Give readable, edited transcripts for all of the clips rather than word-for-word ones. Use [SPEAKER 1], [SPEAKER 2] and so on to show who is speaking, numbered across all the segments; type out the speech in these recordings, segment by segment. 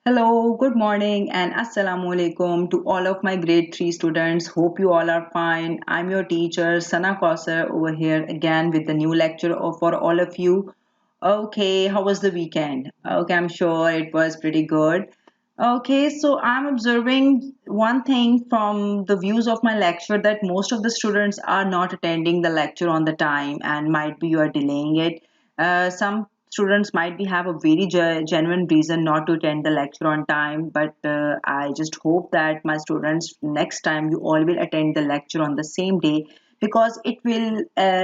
[SPEAKER 1] Hello, good morning, and Assalamu alaikum to all of my grade 3 students. Hope you all are fine. I'm your teacher, Sana Kausar, over here again with the new lecture for all of you. Okay, how was the weekend? Okay, I'm sure it was pretty good. Okay, so I'm observing one thing from the views of my lecture that most of the students are not attending the lecture on the time and might be you are delaying it. Some students might be have a very genuine reason not to attend the lecture on time, but I just hope that my students next time you all will attend the lecture on the same day because it will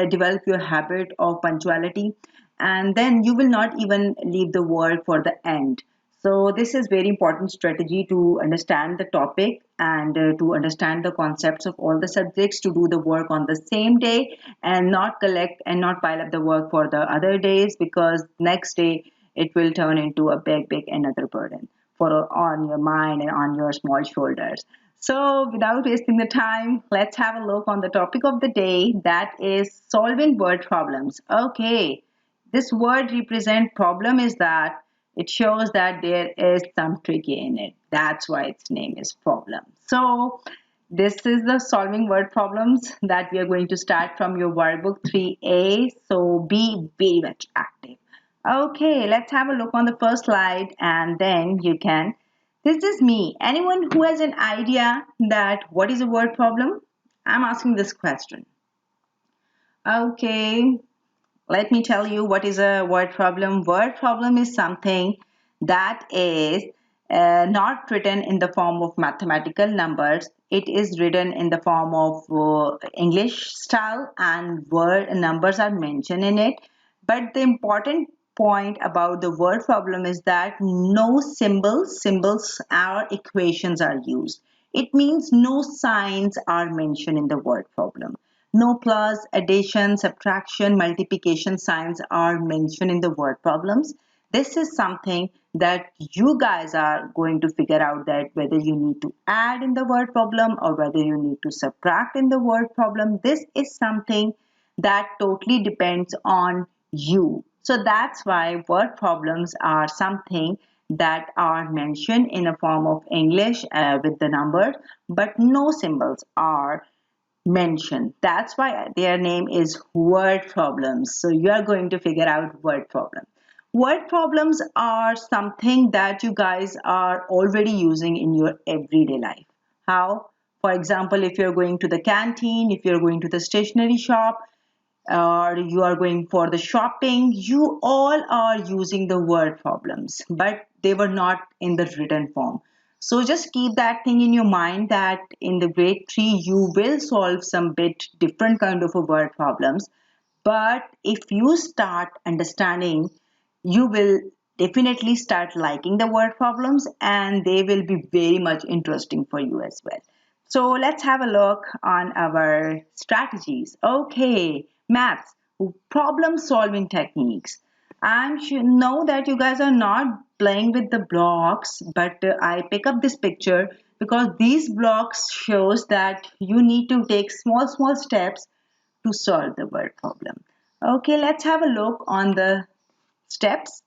[SPEAKER 1] develop your habit of punctuality and then you will not even leave the work for the end. So this is very important strategy to understand the topic and to understand the concepts of all the subjects, to do the work on the same day and not collect and not pile up the work for the other days, because next day it will turn into a big another burden for on your mind and on your small shoulders. So without wasting the time, let's have a look on the topic of the day, that is solving word problems. Okay, this word represent problem is that it shows that there is some tricky in it. That's why its name is problem. So this is the solving word problems that we are going to start from your workbook 3A. So be very much active. Okay, let's have a look on the first slide and then you can. This is me. Anyone who has an idea that what is a word problem? I'm asking this question. Okay, let me tell you what is a word problem. Word problem is something that is not written in the form of mathematical numbers. It is written in the form of English style and word numbers are mentioned in it. But the important point about the word problem is that no symbols or equations are used. It means no signs are mentioned in the word problem. No plus, addition, subtraction, multiplication signs are mentioned in the word problems. This is something that you guys are going to figure out, that whether you need to add in the word problem or whether you need to subtract in the word problem. This is something that totally depends on you. So that's why word problems are something that are mentioned in a form of English with the numbers, but no symbols are mentioned. That's why their name is word problems. So you are going to figure out word problem. Word problems are something that you guys are already using in your everyday life. How? For example, if you're going to the canteen, if you're going to the stationery shop, or you are going for the shopping, you all are using the word problems, but they were not in the written form. So just keep that thing in your mind that in the grade 3 you will solve some bit different kind of a word problems. But if you start understanding, you will definitely start liking the word problems and they will be very much interesting for you as well. So let's have a look on our strategies. Okay, maths, problem solving techniques. I know that you guys are not playing with the blocks, but I pick up this picture because these blocks shows that you need to take small steps to solve the word problem. Okay, let's have a look on the steps.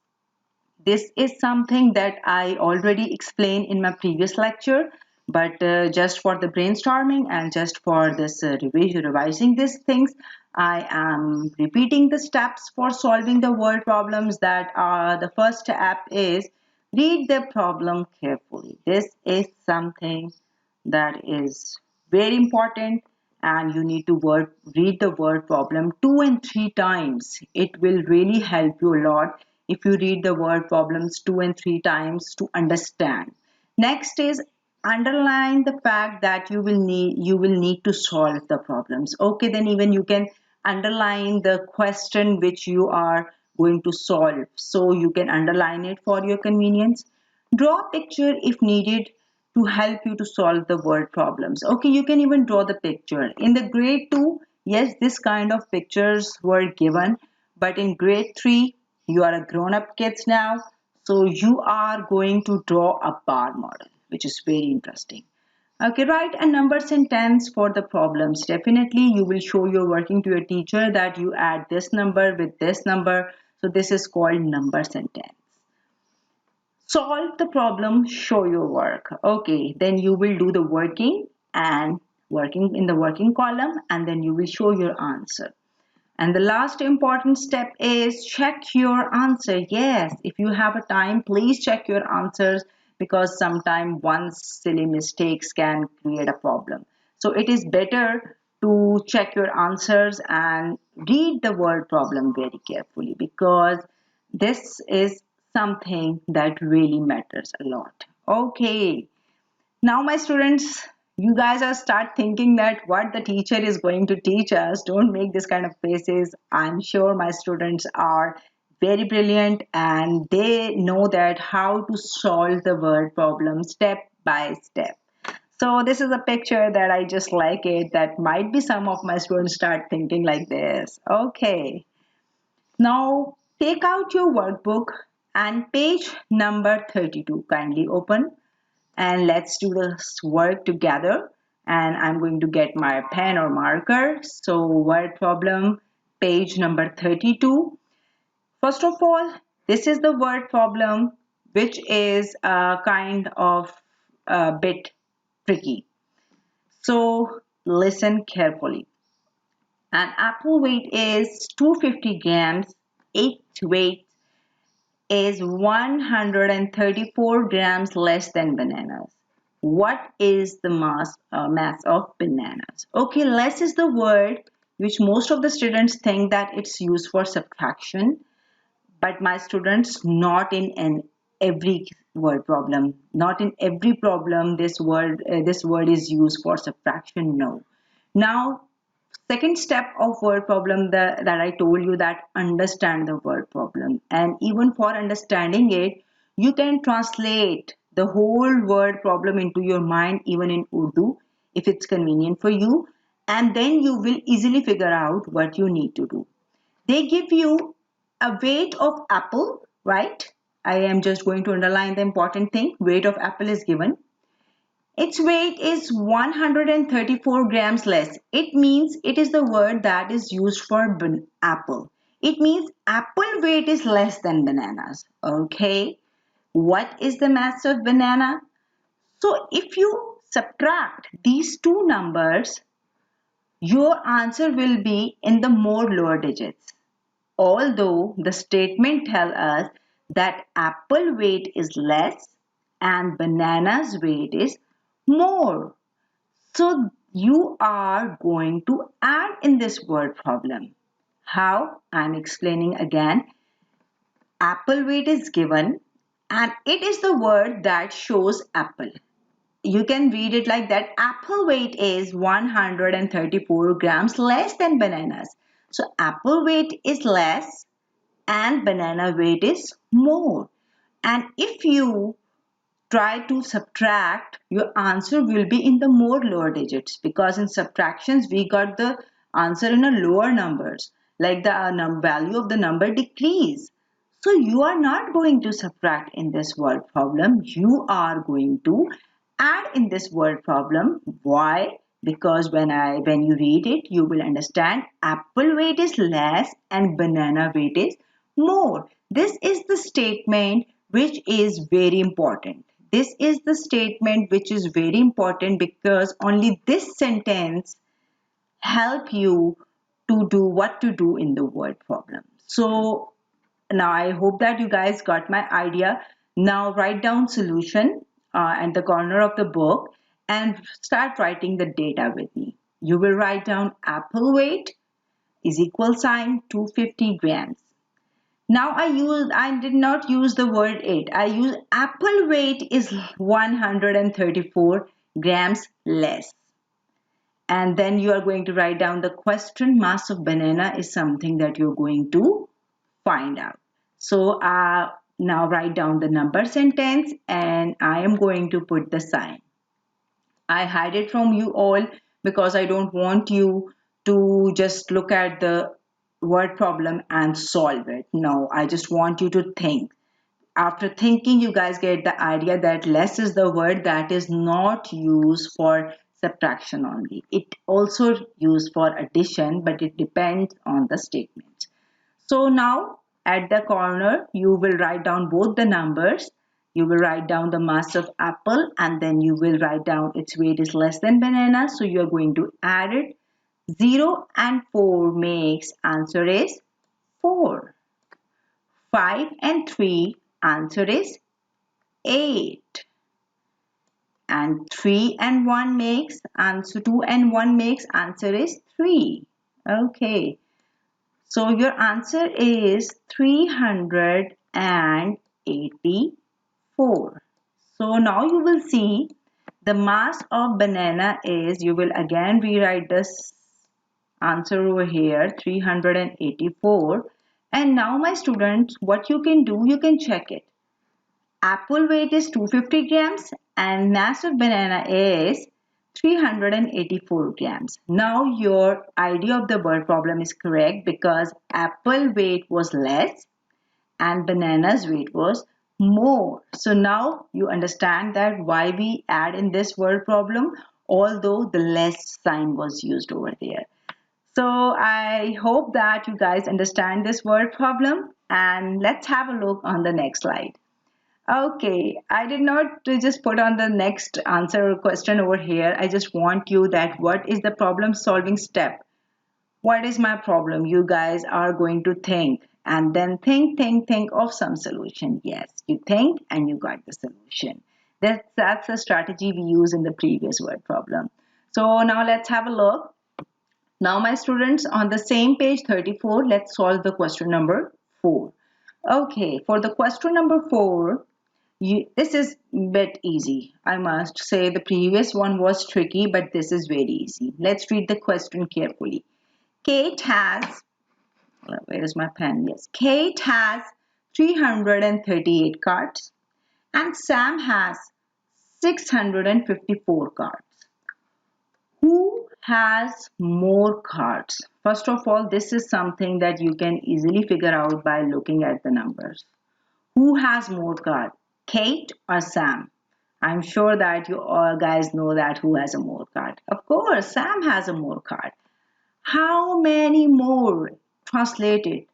[SPEAKER 1] This is something that I already explained in my previous lecture, but just for the brainstorming and just for this revising these things, I am repeating the steps for solving the word problems. That are, the first step is read the problem carefully. This is something that is very important, and you need to read the word problem 2 and 3 times. It will really help you a lot if you read the word problems 2 and 3 times to understand. Next is underline the fact that you will need to solve the problems. Okay, then even you can underline the question which you are going to solve, so you can underline it for your convenience. Draw a picture if needed to help you to solve the word problems. Okay, you can even draw the picture. In the grade 2, yes, this kind of pictures were given, but in grade 3, you are a grown-up kids now, so you are going to draw a bar model, which is very interesting. Okay, write a number sentence for the problems. Definitely, you will show your working to your teacher that you add this number with this number. So this is called number sentence. Solve the problem, show your work. Okay, then you will do the working and working in the working column, and then you will show your answer. And the last important step is check your answer. Yes, if you have a time, please check your answers, because sometimes one silly mistakes can create a problem. So it is better to check your answers and read the word problem very carefully, because this is something that really matters a lot. Okay, now my students, you guys are start thinking that what the teacher is going to teach us. Don't make this kind of faces. I'm sure my students are very brilliant and they know that how to solve the word problem step by step. So this is a picture that I just like it, that might be some of my students start thinking like this. Okay, now take out your workbook and page number 32, kindly open, and let's do this work together. And I'm going to get my pen or marker. So word problem, page number 32. First of all, this is the word problem, which is a kind of a bit tricky. So listen carefully. An apple weight is 250 grams. Its weight is 134 grams less than bananas. What is the mass of bananas? Okay, less is the word which most of the students think that it's used for subtraction, but my students, not in every word problem, not in every problem this word is used for subtraction. No. Now, second step of word problem, that I told you, that understand the word problem, and even for understanding it you can translate the whole word problem into your mind, even in Urdu, if it's convenient for you, and then you will easily figure out what you need to do. They give you a weight of apple, right? I am just going to underline the important thing. Weight of apple is given. Its weight is 134 grams less. It means it is the word that is used for apple. It means apple weight is less than bananas. Okay. What is the mass of banana? So if you subtract these two numbers, your answer will be in the more lower digits. Although the statement tells us that apple weight is less and banana's weight is more. So you are going to add in this word problem. How? I'm explaining again. Apple weight is given and it is the word that shows apple. You can read it like that. Apple weight is 134 grams less than bananas. So apple weight is less and banana weight is more. And if you try to subtract, your answer will be in the more lower digits, because in subtractions we got the answer in a lower numbers, like the value of the number decrease. So you are not going to subtract in this word problem, you are going to add in this word problem. Why? Because when you read it, you will understand apple weight is less and banana weight is more. This is the statement which is very important. This is the statement which is very important, because only this sentence help you to do what to do in the word problem. So now I hope that you guys got my idea. Now write down solution at the corner of the book and start writing the data with me. You will write down apple weight is equal sign 250 grams. Now I did not use the word 8. I use apple weight is 134 grams less. And then you are going to write down the question. Mass of banana is something that you're going to find out. So now write down the number sentence and I am going to put the sign. I hide it from you all because I don't want you to just look at the word problem and solve it. No, I just want you to think. After thinking, you guys get the idea that less is the word that is not used for subtraction only. It also used for addition, but it depends on the statement. So now at the corner, you will write down both the numbers You will write down the mass of apple and then you will write down its weight is less than banana. So you are going to add it. 0 and 4 makes answer is 4. 5 and 3 answer is 8. And 3 and 1 makes answer 2 and 1 makes answer is 3. Okay. So your answer is 384. So now you will see the mass of banana is, you will again rewrite this answer over here, 384. And now my students, what you can do, you can check it. Apple weight is 250 grams and mass of banana is 384 grams. Now your idea of the word problem is correct because apple weight was less and banana's weight was more. So now you understand that why we add in this word problem, although the less sign was used over there. So I hope that you guys understand this word problem, and let's have a look on the next slide. Okay, I did not just put on the next answer or question over here. I just want you that what is the problem solving step? What is my problem? You guys are going to think and then think of some solution. Yes, you think and you got the solution. That's a strategy we use in the previous word problem. So now let's have a look. Now my students, on the same page 34, let's solve the question number 4. Okay, for the question number 4, this is a bit easy. I must say the previous one was tricky, but this is very easy. Let's read the question carefully. Kate has, where is my pen? Yes, Kate has 338 cards and Sam has 654 cards. Who has more cards? First of all, this is something that you can easily figure out by looking at the numbers. Who has more cards? Kate or Sam? I'm sure that you all guys know that who has a more card. Of course, Sam has a more card. How many more? Translated.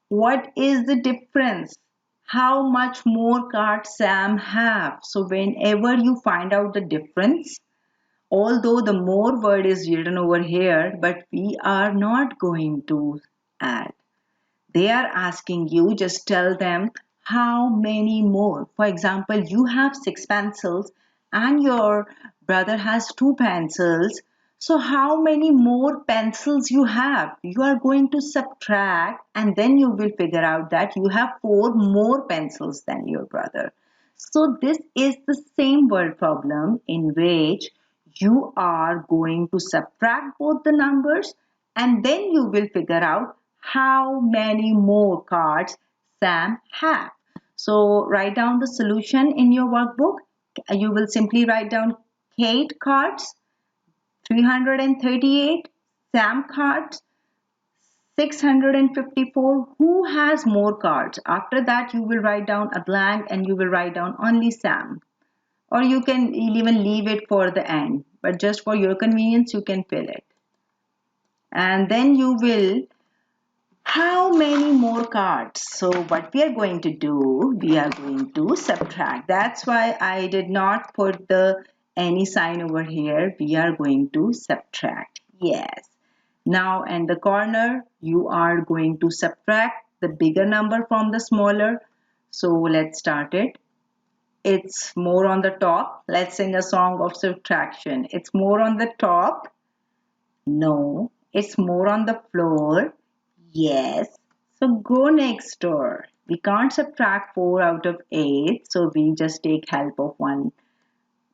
[SPEAKER 1] What is the difference? How much more cards Sam have? So whenever you find out the difference, although the more word is written over here, but we are not going to add. They are asking you, just tell them how many more. For example, you have 6 pencils and your brother has 2 pencils. So how many more pencils you have? You are going to subtract and then you will figure out that you have 4 more pencils than your brother. So this is the same word problem in which you are going to subtract both the numbers and then you will figure out how many more cards Sam have. So write down the solution in your workbook. You will simply write down Kate cards 338, Sam cards 654. Who has more cards? After that you will write down a blank and you will write down only Sam. Or you can even leave it for the end, but just for your convenience you can fill it. And then you will, how many more cards? So what we are going to do, we are going to subtract. That's why I did not put the any sign over here. We are going to subtract. Yes. Now in the corner you are going to subtract the bigger number from the smaller. So let's start it. It's more on the top. Let's sing a song of subtraction. It's more on the top. No. It's more on the floor. Yes. So go next door. We can't subtract 4 out of 8. So we just take help of one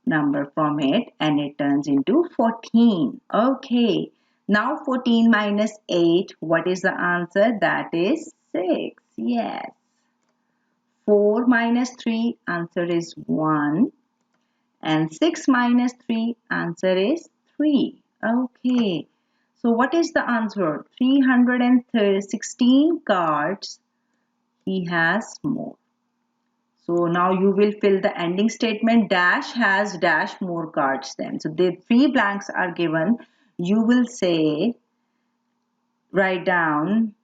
[SPEAKER 1] number from it and it turns into 14. Okay. Now 14 minus 8. What is the answer? That is 6. Yes. 4 minus 3, answer is 1. And 6 minus 3, answer is 3. Okay. So what is the answer? 316 cards. He has more. So now you will fill the ending statement. Dash has dash more cards then. So the 3 blanks are given. You will say, write down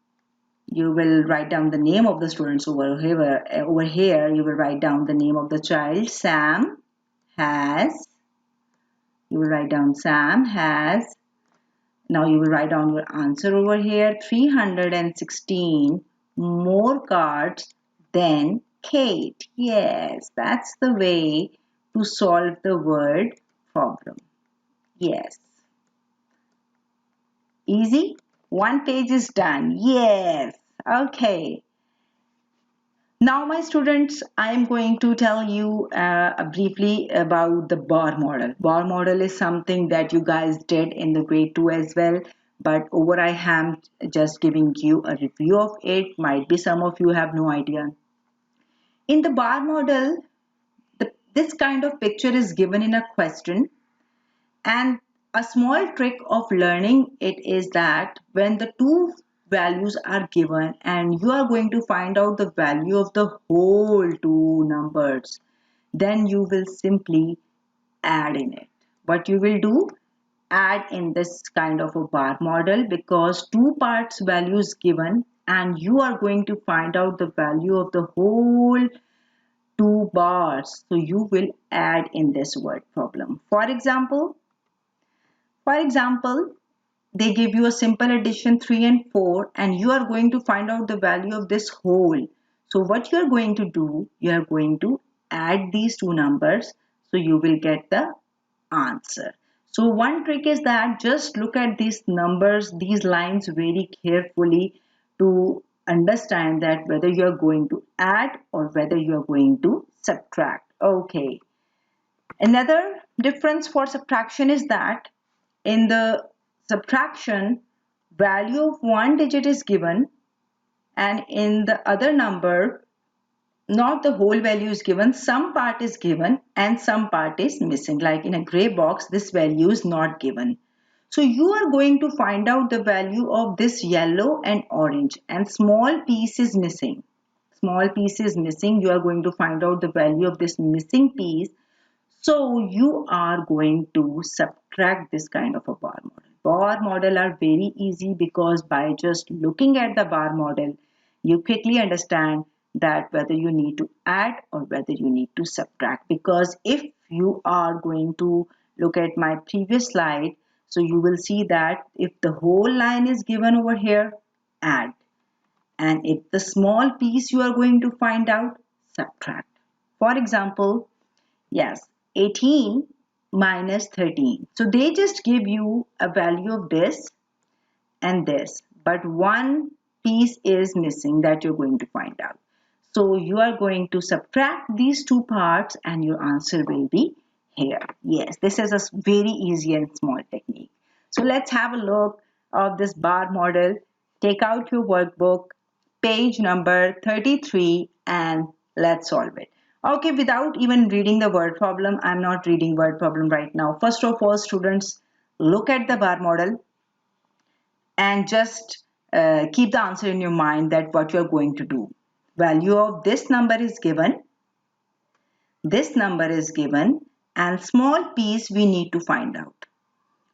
[SPEAKER 1] You will write down the name of the students over here. Over here, you will write down the name of the child. Sam has. You will write down Sam has. Now you will write down your answer over here. 316 more cards than Kate. Yes, that's the way to solve the word problem. Yes. Easy? One page is done. Yes. Okay. Now, my students, I am going to tell you briefly about the Bohr model. Bohr model is something that you guys did in the grade 2 as well. But over I am just giving you a review of it. Might be some of you have no idea. In the Bohr model, this kind of picture is given in a question, and a small trick of learning it is that when the two values are given and you are going to find out the value of the whole two numbers, then you will simply add in it. What you will do? Add in this kind of a bar model, because two parts values given and you are going to find out the value of the whole two bars. So you will add in this word problem. For example, they give you a simple addition 3 and 4, and you are going to find out the value of this whole. So what you are going to do, you are going to add these two numbers, so you will get the answer. So one trick is that just look at these numbers, these lines very carefully to understand that whether you are going to add or whether you are going to subtract. Okay. Another difference for subtraction is that in the subtraction, value of one digit is given, and in the other number, not the whole value is given, some part is given and some part is missing. Like in a gray box, this value is not given. So you are going to find out the value of this yellow and orange, and small piece is missing. Small piece is missing. You are going to find out the value of this missing piece. So you are going to subtract this kind of a bar model. Bar model are very easy because by just looking at the bar model, you quickly understand that whether you need to add or whether you need to subtract. Because if you are going to look at my previous slide, so you will see that if the whole line is given over here, add. And if the small piece you are going to find out, subtract. For example, yes, 18 minus 13. So they just give you a value of this and this, but one piece is missing that you're going to find out. So you are going to subtract these two parts and your answer will be here. Yes, this is a very easy and small technique. So let's have a look of this bar model. Take out your workbook, page number 33, and let's solve it. Okay, without even reading the word problem, I'm not reading word problem right now. First of all, students, look at the bar model and just keep the answer in your mind that what you're going to do. Value of this number is given, this number is given, and small piece we need to find out.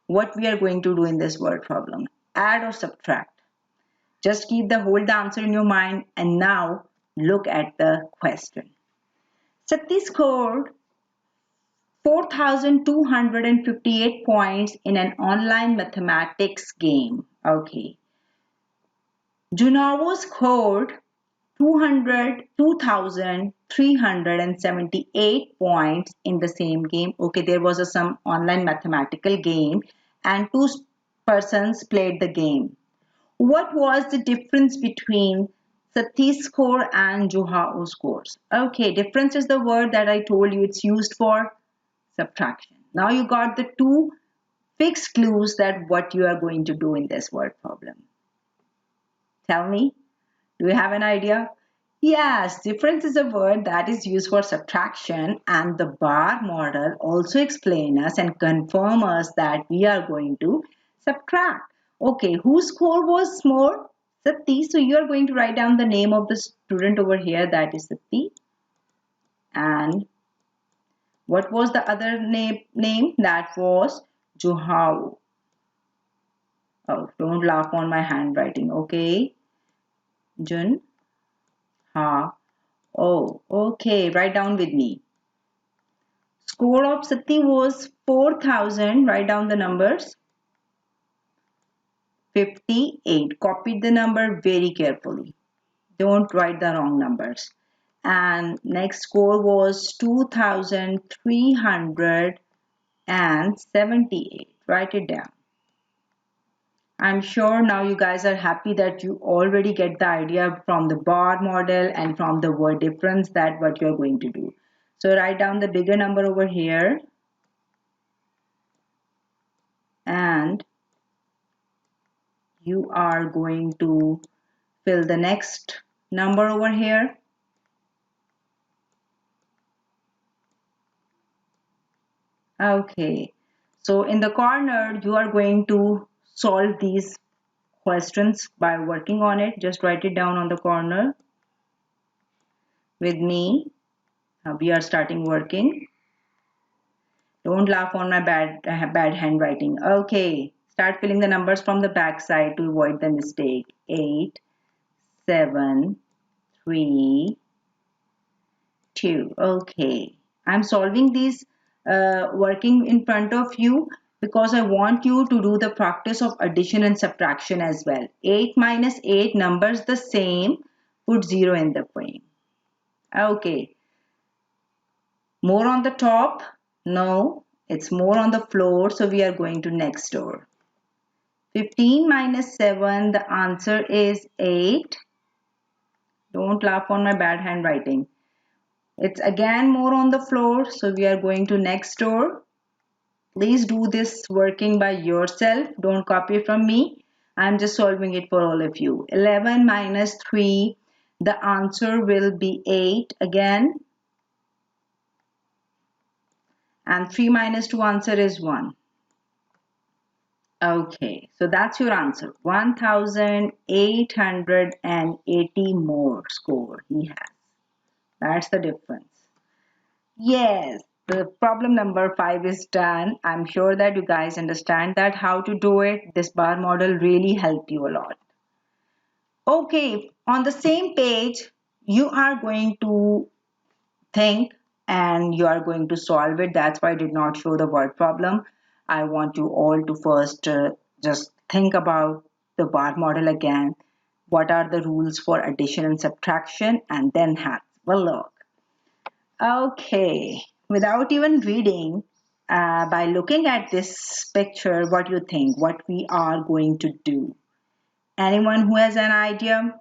[SPEAKER 1] What we are going to do in this word problem, add or subtract. Just keep the whole answer in your mind, and now look at the question. Sati scored 4,258 points in an online mathematics game. Okay. Junavo scored 2,378 points in the same game. Okay, there was some online mathematical game and two persons played the game. What was the difference between Sati's score and Johao's scores? Okay, difference is the word that I told you it's used for subtraction. Now you got the two fixed clues that what you are going to do in this word problem. Tell me, do you have an idea? Yes, difference is a word that is used for subtraction, and the bar model also explain us and confirm us that we are going to subtract. Okay, whose score was more? Sati. So you are going to write down the name of the student over here, that is Sati. And what was the other name? That was Johao. Oh, don't laugh on my handwriting, okay? Jun, Ha. Oh, okay. Write down with me. Score of Sati was 4,000. Write down the numbers. 58. Copy the number very carefully. Don't write the wrong numbers. And next score was 2,378. Write it down. I'm sure now you guys are happy that you already get the idea from the Bohr model and from the word difference that what you're going to do. So write down the bigger number over here and you are going to fill the next number over here. Okay, so in the corner you are going to solve these questions by working on it. Just write it down on the corner with me. We are starting working. Don't laugh on my bad handwriting. Okay, start filling the numbers from the back side to avoid the mistake. 8, 7, 3, 2. Okay, I'm solving these working in front of you because I want you to do the practice of addition and subtraction as well. 8 minus 8 numbers the same. Put 0 in the frame. Okay, more on the top? No, it's more on the floor, so we are going to next door. 15 minus 7, the answer is 8. Don't laugh on my bad handwriting. It's again more on the floor, so we are going to next door. Please do this working by yourself. Don't copy from me. I'm just solving it for all of you. 11 minus 3, the answer will be 8 again. And 3 minus 2 answer is 1. Okay, so that's your answer. 1,880 more score he has. That's the difference. Yes, the problem number 5 is done. I'm sure that you guys understand that how to do it. This Bohr model really helped you a lot. Okay, on the same page, you are going to think and you are going to solve it. That's why I did not show the word problem. I want you all to first just think about the Bohr model again. What are the rules for addition and subtraction, and then have a look. Okay, without even reading, by looking at this picture, what you think, what we are going to do? Anyone who has an idea?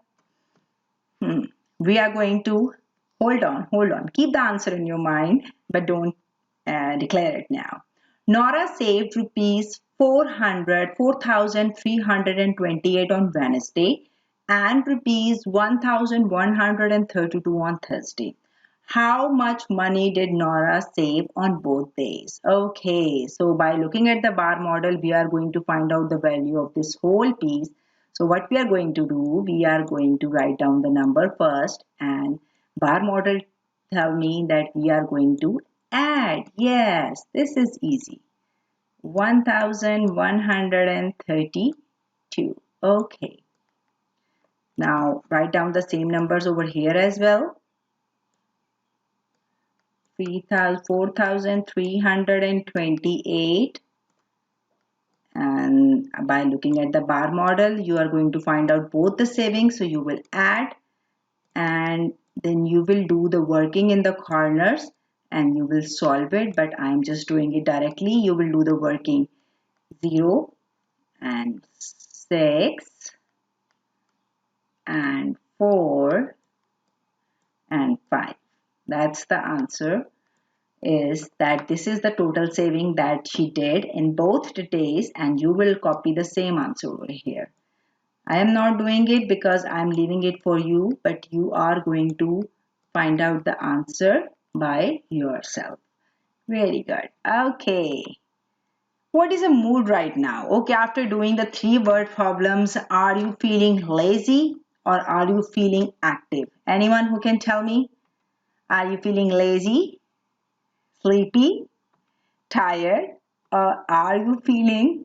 [SPEAKER 1] We are going to hold on. Keep the answer in your mind, but don't declare it now. Nora saved rupees 4,328 on Wednesday and rupees 1,132 on Thursday. How much money did Nora save on both days? Okay, so by looking at the Bohr model, we are going to find out the value of this whole piece. So what we are going to do, we are going to write down the number first, and Bohr model tell me that we are going to add. Yes, this is easy. 1,132. Okay. Now write down the same numbers over here as well. 4,328, and by looking at the Bohr model you are going to find out both the savings, so you will add and then you will do the working in the corners and you will solve it, but I'm just doing it directly. You will do the working. 0 and 6 and 4 and 5. That's the answer. Is that this is the total saving that she did in both the days, and you will copy the same answer over here. I am not doing it because I am leaving it for you, but you are going to find out the answer by yourself. Very good. Okay. What is the mood right now? Okay, after doing the 3-word problems, are you feeling lazy or are you feeling active? Anyone who can tell me? Are you feeling lazy, sleepy, tired, or are you feeling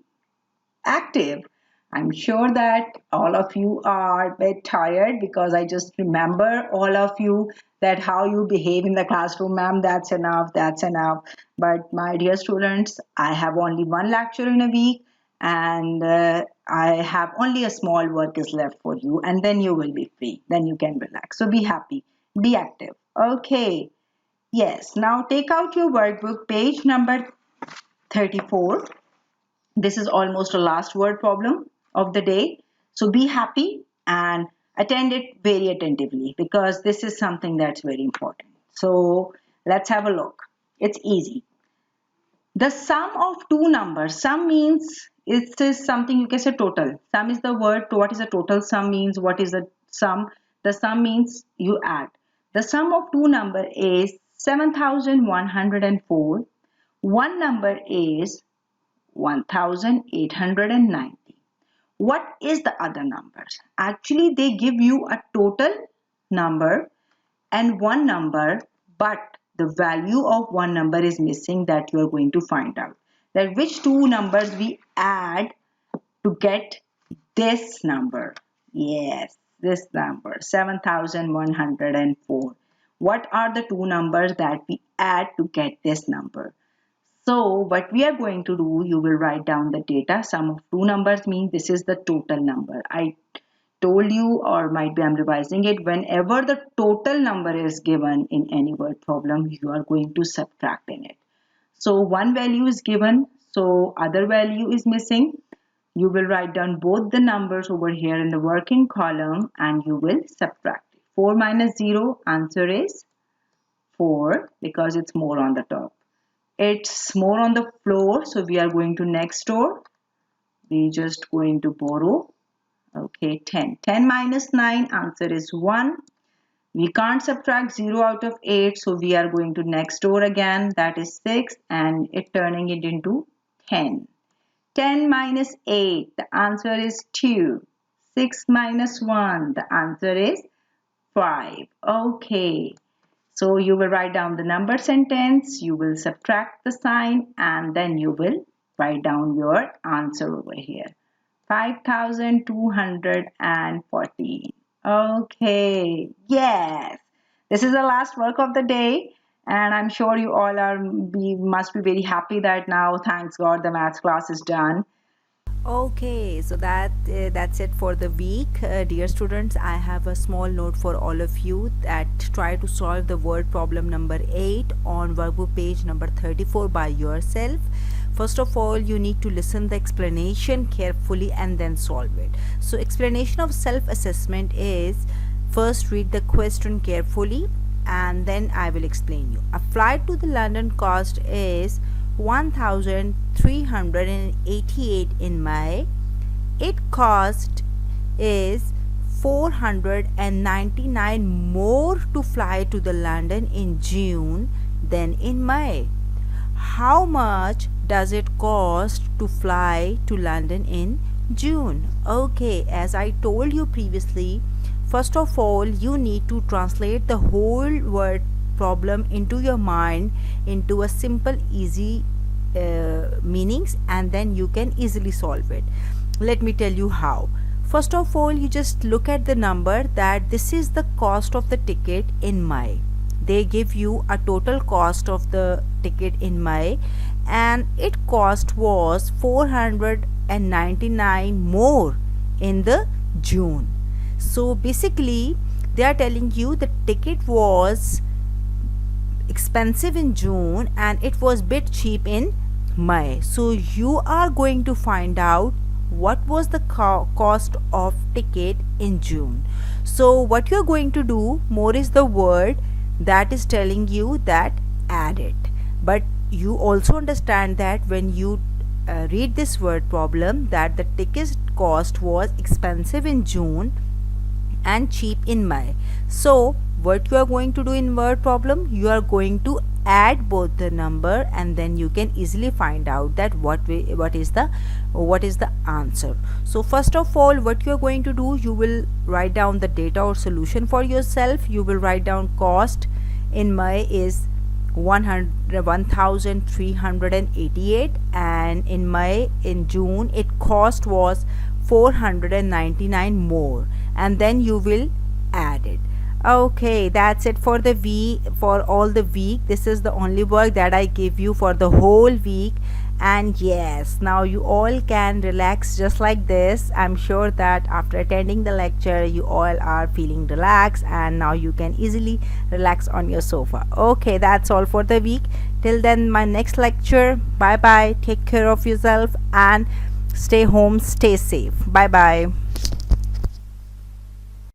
[SPEAKER 1] active? I'm sure that all of you are a bit tired because I just remember all of you that how you behave in the classroom, ma'am, that's enough, that's enough. But my dear students, I have only one lecture in a week and I have only a small work is left for you and then you will be free. Then you can relax. So be happy, be active. Okay. Yes. Now take out your workbook, page number 34. This is almost a last word problem of the day. So be happy and attend it very attentively because this is something that's very important. So let's have a look. It's easy. The sum of two numbers. Sum means it is something you can say total. Sum is the word. What is a total? Sum means what is the sum? The sum means you add. The sum of two number is 7,104. One number is 1890. What is the other numbers? Actually, they give you a total number and one number, but the value of one number is missing that you are going to find out. That which two numbers we add to get this number. Yes, this number 7,104. What are the two numbers that we add to get this number? So what we are going to do, you will write down the data. Sum of two numbers means this is the total number. I told you, or might be I'm revising it, whenever the total number is given in any word problem, you are going to subtract in it. So one value is given, so other value is missing. You will write down both the numbers over here in the working column and you will subtract it. 4 minus 0, answer is 4 because it's more on the top. It's more on the floor, so we are going to next door. We just going to borrow. Okay, 10. 10 minus 9, answer is 1. We can't subtract 0 out of 8, so we are going to next door again. That is 6 and it turning it into 10. 10 minus 8, the answer is 2. 6 minus 1, the answer is 5. Okay. So you will write down the number sentence, you will subtract the sign and then you will write down your answer over here. 5,214. Okay, yes. This is the last work of the day and I'm sure you all must be very happy that now, thanks God, the maths class is done.
[SPEAKER 2] Okay, so that's it for the week. Dear students, I have a small note for all of you that try to solve the word problem number 8 on workbook page number 34 by yourself. First of all, you need to listen the explanation carefully and then solve it. So explanation of self-assessment is, first read the question carefully and then I will explain you. A flight to the London cost is 1,388 in May. It cost is 499 more to fly to the London in June than in May. How much does it cost to fly to London in June? Okay, as I told you previously, first of all you need to translate the whole word problem into your mind into a simple easy meanings and then you can easily solve it. Let me tell you how. First of all, you just look at the number that this is the cost of the ticket in May. They give you a total cost of the ticket in May and it cost was 499 more in the June. So basically they are telling you the ticket was expensive in June and it was bit cheap in May. So you are going to find out what was the cost of ticket in June. So what you are going to do, more is the word that is telling you that add it. But you also understand that when you read this word problem that the ticket cost was expensive in June and cheap in May. So what you are going to do in word problem, you are going to add both the number and then you can easily find out that what is the answer. So first of all, what you are going to do, you will write down the data or solution for yourself. You will write down cost in May is 1,388 and in June it cost was 499 more, and then you will add it. Okay, that's it for the week, for all the week. This is the only work that I give you for the whole week. And yes, now you all can relax just like this. I'm sure that after attending the lecture you all are feeling relaxed, and now you can easily relax on your sofa. Okay, that's all for the week. Till then, my next lecture. Bye bye, take care of yourself, and stay home, stay safe. Bye bye.